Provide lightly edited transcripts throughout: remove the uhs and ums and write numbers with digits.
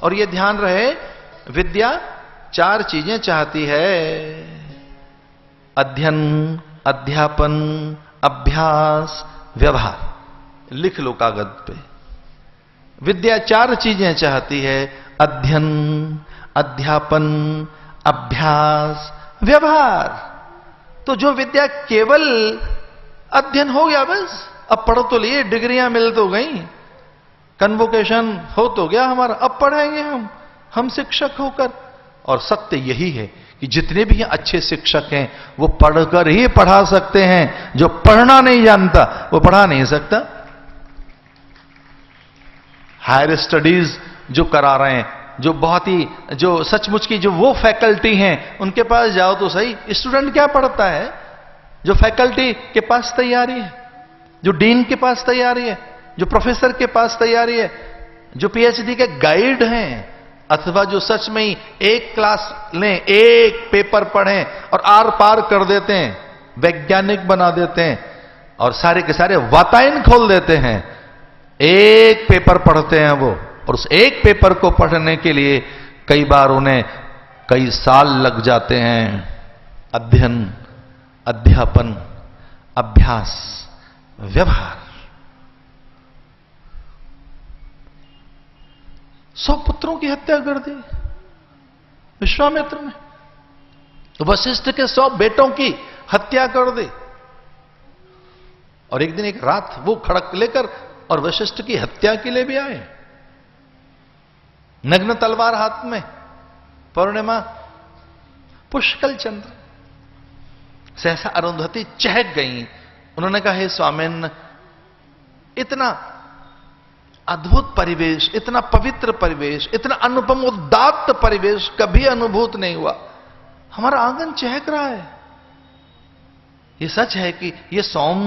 और यह ध्यान रहे, विद्या 4 चीजें चाहती है: अध्ययन, अध्यापन, अभ्यास, व्यवहार। लिख लो कागज पे। विद्या 4 चीजें चाहती है: अध्ययन, अध्यापन, अभ्यास, व्यवहार। तो जो विद्या केवल अध्ययन हो गया, बस अब पढ़ तो लिए, डिग्रियां मिल तो गई, कन्वोकेशन हो तो गया हमारा, अब पढ़ाएंगे हम शिक्षक होकर। और सत्य यही है कि जितने भी अच्छे शिक्षक हैं वो पढ़कर ही पढ़ा सकते हैं। जो पढ़ना नहीं जानता वो पढ़ा नहीं सकता। हायर स्टडीज जो करा रहे हैं, जो बहुत ही, जो सचमुच की जो वो फैकल्टी हैं, उनके पास जाओ तो सही, स्टूडेंट क्या पढ़ता है? जो फैकल्टी के पास तैयारी है, जो डीन के पास तैयारी है, जो प्रोफेसर के पास तैयारी है, जो पीएचडी के गाइड हैं, अथवा जो सच में ही एक क्लास लें, एक पेपर पढ़ें और आर पार कर देते हैं, वैज्ञानिक बना देते हैं और सारे के सारे वातायन खोल देते हैं। एक पेपर पढ़ते हैं वो, और उस एक पेपर को पढ़ने के लिए कई बार उन्हें कई साल लग जाते हैं। अध्ययन, अध्यापन, अभ्यास, व्यवहार। 100 पुत्रों की हत्या कर दी विश्वामित्र ने, वशिष्ठ के 100 बेटों की हत्या कर दी। और एक दिन एक रात वो खड़क लेकर और वशिष्ठ की हत्या के लिए भी आए, नग्न तलवार हाथ में, पूर्णिमा, पुष्कल चंद्र। सहसा अरुंधति चहक गई। उन्होंने कहा, हे स्वामिन, इतना अद्भुत परिवेश, इतना पवित्र परिवेश, इतना अनुपम उदात्त परिवेश कभी अनुभूत नहीं हुआ। हमारा आंगन चहक रहा है। यह सच है कि यह सौम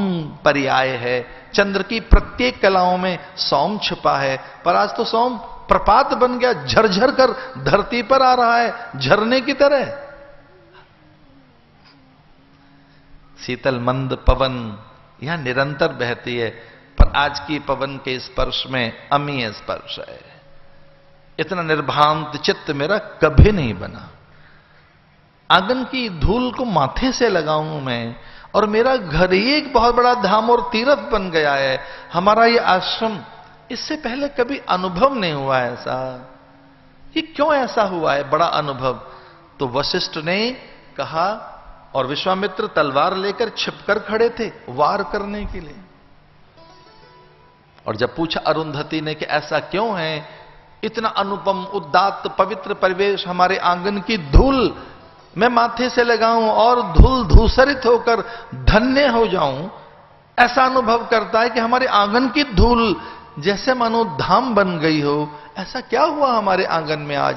पर्याय है, चंद्र की प्रत्येक कलाओं में सौम छुपा है, पर आज तो सौम प्रपात बन गया, झरझर कर धरती पर आ रहा है, झरने की तरह। शीतल मंद पवन यहां निरंतर बहती है, पर आज की पवन के स्पर्श में अमीय स्पर्श है। इतना निर्भांत चित्त मेरा कभी नहीं बना। आंगन की धूल को माथे से लगाऊं मैं, और मेरा घर ही एक बहुत बड़ा धाम और तीर्थ बन गया है। हमारा ये आश्रम, इससे पहले कभी अनुभव नहीं हुआ ऐसा। ये क्यों ऐसा हुआ है बड़ा अनुभव? तो वशिष्ठ ने कहा, और विश्वामित्र तलवार लेकर छिपकर खड़े थे वार करने के लिए। और जब पूछा अरुंधति ने कि ऐसा क्यों है, इतना अनुपम उदात्त पवित्र परिवेश, हमारे आंगन की धूल मैं माथे से लगाऊं और धूल धूसरित होकर धन्य हो जाऊं, ऐसा अनुभव करता है कि हमारे आंगन की धूल जैसे मानो धाम बन गई हो। ऐसा क्या हुआ हमारे आंगन में आज?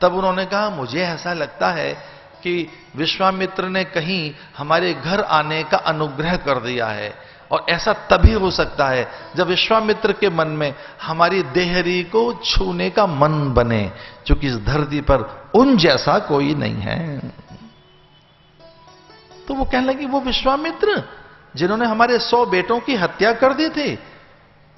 तब उन्होंने कहा, मुझे ऐसा लगता है कि विश्वामित्र ने कहीं हमारे घर आने का अनुग्रह कर दिया है, और ऐसा तभी हो सकता है जब विश्वामित्र के मन में हमारी देहरी को छूने का मन बने, क्योंकि इस धरती पर उन जैसा कोई नहीं है। तो वो कहने लगी, वो विश्वामित्र जिन्होंने हमारे 100 बेटों की हत्या कर दी थी।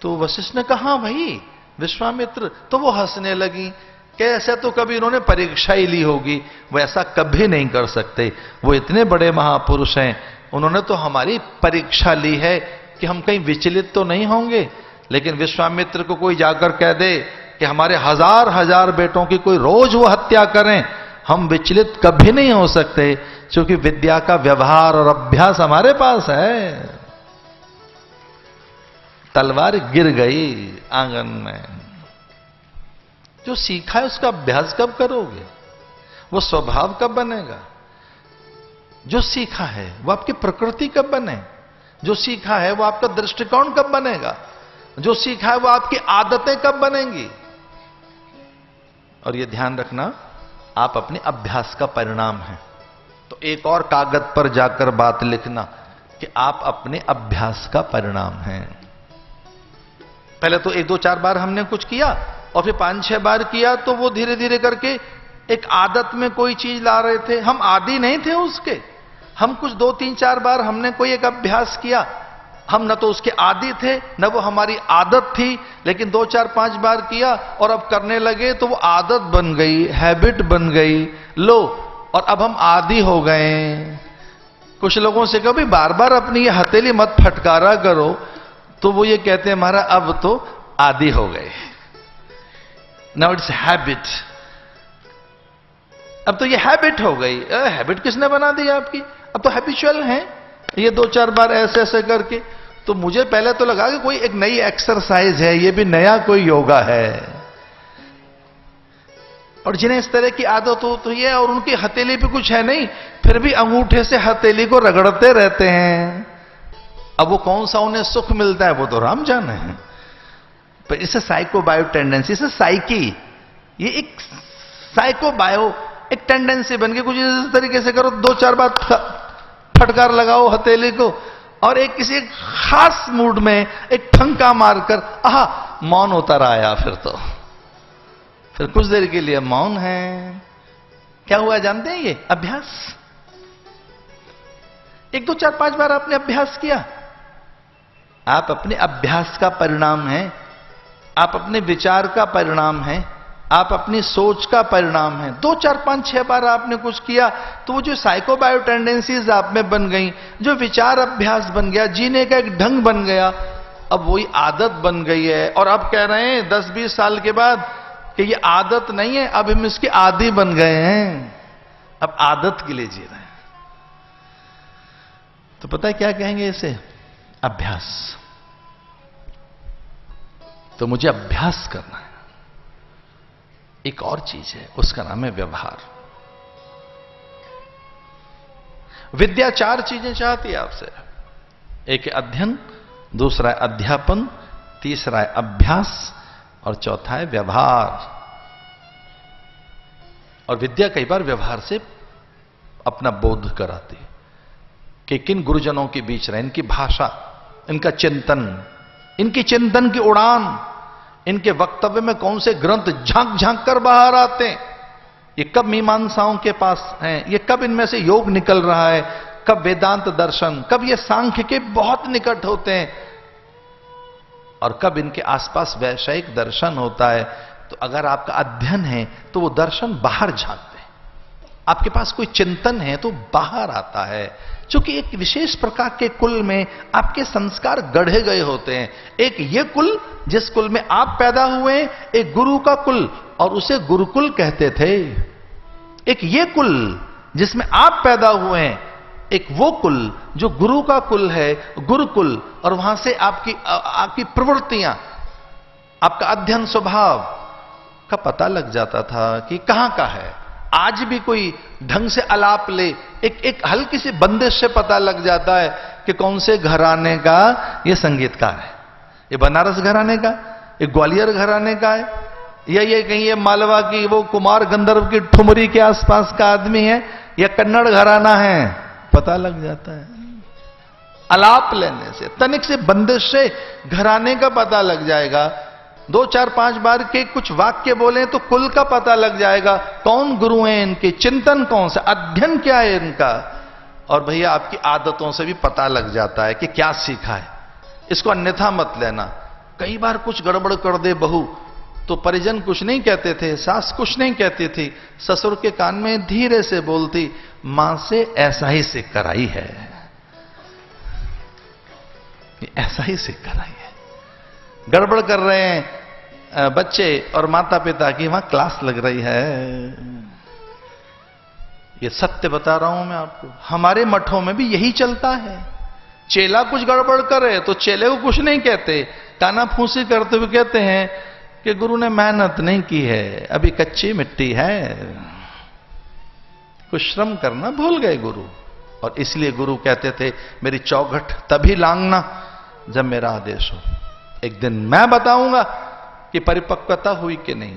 तो वशिष्ठ ने कहा, भाई विश्वामित्र। तो वो हंसने लगी कि ऐसा तो कभी उन्होंने परीक्षा ही ली होगी, वो ऐसा कभी नहीं कर सकते, वो इतने बड़े महापुरुष हैं, उन्होंने तो हमारी परीक्षा ली है कि हम कहीं विचलित तो नहीं होंगे। लेकिन विश्वामित्र को कोई जाकर कह दे कि हमारे 1000 बेटों की कोई रोज वो हत्या करें, हम विचलित कभी नहीं हो सकते, क्योंकि विद्या का व्यवहार और अभ्यास हमारे पास है। तलवार गिर गई आंगन में। जो सीखा है उसका अभ्यास कब करोगे? वो स्वभाव कब बनेगा? जो सीखा है वो आपकी प्रकृति कब बने? जो सीखा है वो आपका दृष्टिकोण कब बनेगा? जो सीखा है वो आपकी आदतें कब बनेंगी? और ये ध्यान रखना, आप अपने अभ्यास का परिणाम हैं। तो एक और कागज पर जाकर बात लिखना कि आप अपने अभ्यास का परिणाम हैं। पहले तो 1-2-4 बार हमने कुछ किया, और फिर 5-6 बार किया, तो वो धीरे धीरे करके एक आदत में कोई चीज ला रहे थे। हम आदी नहीं थे उसके। हम कुछ 2-3-4 बार हमने कोई एक अभ्यास किया, हम न तो उसके आदी थे, न वो हमारी आदत थी, लेकिन 2 4 5 बार किया और अब करने लगे तो वो आदत बन गई, हैबिट बन गई। लो, और अब हम आदी हो गए। कुछ लोगों से कहो भी बार बार अपनी ये हथेली मत फटकारा करो, तो वो ये कहते हैं हमारा अब तो आदी हो गए। Now it's habit. अब तो ये हैबिट हो गई। हैबिट किसने बना दी आपकी? अब तो हैबिचुअल है ये 2 4 बार ऐसे ऐसे करके। तो मुझे पहले तो लगा कि कोई एक नई एक्सरसाइज है, ये भी नया कोई योगा है। और जिन्हें इस तरह की आदत हो तो ये, और उनकी हथेली पे कुछ है नहीं, फिर भी अंगूठे से हथेली को रगड़ते रहते हैं। अब वो कौन सा उन्हें सुख मिलता है वो तो राम जाने है। पर इसे साइकोबायो टेंडेंसी, इसे साइकी, ये एक साइकोबायो एक टेंडेंसी बन गई। कुछ इस तरीके से करो, 2 4 बार फटकार लगाओ हथेली को, और एक किसी खास मूड में एक ठंका मारकर आहा मौन उतर आया। फिर कुछ देर के लिए मौन है। क्या हुआ जानते हैं? ये अभ्यास। 1 2 4 5 बार आपने अभ्यास किया, आप अपने अभ्यास का परिणाम है, आप अपने विचार का परिणाम है, आप अपनी सोच का परिणाम है। 2 4 5 6 बार आपने कुछ किया तो वो जो साइकोबायो टेंडेंसीज आप में बन गई, जो विचार अभ्यास बन गया, जीने का एक ढंग बन गया, अब वही आदत बन गई है। और अब कह रहे हैं 10 20 साल के बाद कि ये आदत नहीं है, अब हम इसके आदी बन गए हैं, अब आदत के लिए जी रहे हैं। तो पता है क्या कहेंगे इसे? अभ्यास। तो मुझे अभ्यास करना है। एक और चीज है, उसका नाम है व्यवहार। विद्या 4 चीजें चाहती है आपसे। एक है अध्ययन, दूसरा है अध्यापन, तीसरा है अभ्यास, और चौथा है व्यवहार। और विद्या कई बार व्यवहार से अपना बोध कराती है कि किन गुरुजनों के बीच रहे, इनकी भाषा, इनका चिंतन, इनकी चिंतन की उड़ान, इनके वक्तव्य में कौन से ग्रंथ झांक झांक कर बाहर आते हैं, ये कब मीमांसाओं के पास हैं, ये कब इनमें से योग निकल रहा है, कब वेदांत दर्शन, कब ये सांख्य के बहुत निकट होते हैं, और कब इनके आसपास वैषयिक दर्शन होता है। तो अगर आपका अध्ययन है तो वो दर्शन बाहर झांकते हैं, आपके पास कोई चिंतन है तो बाहर आता है। क्योंकि एक विशेष प्रकार के कुल में आपके संस्कार गढ़े गए होते हैं। एक ये कुल जिस कुल में आप पैदा हुए, एक गुरु का कुल, और उसे गुरुकुल कहते थे। एक ये कुल जिसमें आप पैदा हुए हैं, एक वो कुल जो गुरु का कुल है, गुरुकुल, और वहां से आपकी प्रवृत्तियां, आपका अध्ययन स्वभाव का पता लग जाता था कि कहां का है। आज भी कोई ढंग से अलाप ले, एक हल्की सी बंदिश से पता लग जाता है कि कौन से घराने का ये संगीतकार है, ये बनारस घराने का, ये ग्वालियर घराने का है, या ये कहीं ये मालवा की वो कुमार गंधर्व की ठुमरी के आसपास का आदमी है, या कन्नड़ घराना है, पता लग जाता है। अलाप लेने से, तनिक से बंदिश से घराने का पता लग जाएगा। 2 4 5 बार के कुछ वाक्य बोले तो कुल का पता लग जाएगा, कौन गुरु हैं इनके, चिंतन कौन सा, अध्ययन क्या है इनका। और भैया आपकी आदतों से भी पता लग जाता है कि क्या सीखा है। इसको अन्यथा मत लेना। कई बार कुछ गड़बड़ कर दे बहू तो परिजन कुछ नहीं कहते थे, सास कुछ नहीं कहती थी, ससुर के कान में धीरे से बोलती, मां से ऐसा ही सीख कर आई है, ऐसा ही सीख कर आई है। गड़बड़ कर रहे हैं बच्चे और माता पिता की, वहां क्लास लग रही है। ये सत्य बता रहा हूं मैं आपको, हमारे मठों में भी यही चलता है। चेला कुछ गड़बड़ करे तो चेले को कुछ नहीं कहते, काना फूंसी करते हुए कहते हैं कि गुरु ने मेहनत नहीं की है, अभी कच्ची मिट्टी है, कुछ श्रम करना भूल गए गुरु। और इसलिए गुरु कहते थे मेरी चौखट तभी लांघना जब मेरा आदेश हो। एक दिन मैं बताऊंगा कि परिपक्वता हुई कि नहीं,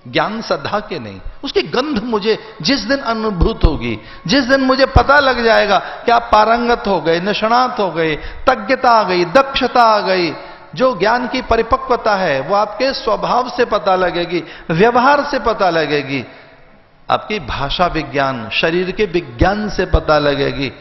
ज्ञान सधा के नहीं। उसकी गंध मुझे जिस दिन अनुभूत होगी, जिस दिन मुझे पता लग जाएगा कि आप पारंगत हो गए, निष्णात हो गए, तज्ञता आ गई, दक्षता आ गई, जो ज्ञान की परिपक्वता है वो आपके स्वभाव से पता लगेगी, व्यवहार से पता लगेगी, आपकी भाषा विज्ञान, शरीर के विज्ञान से पता लगेगी।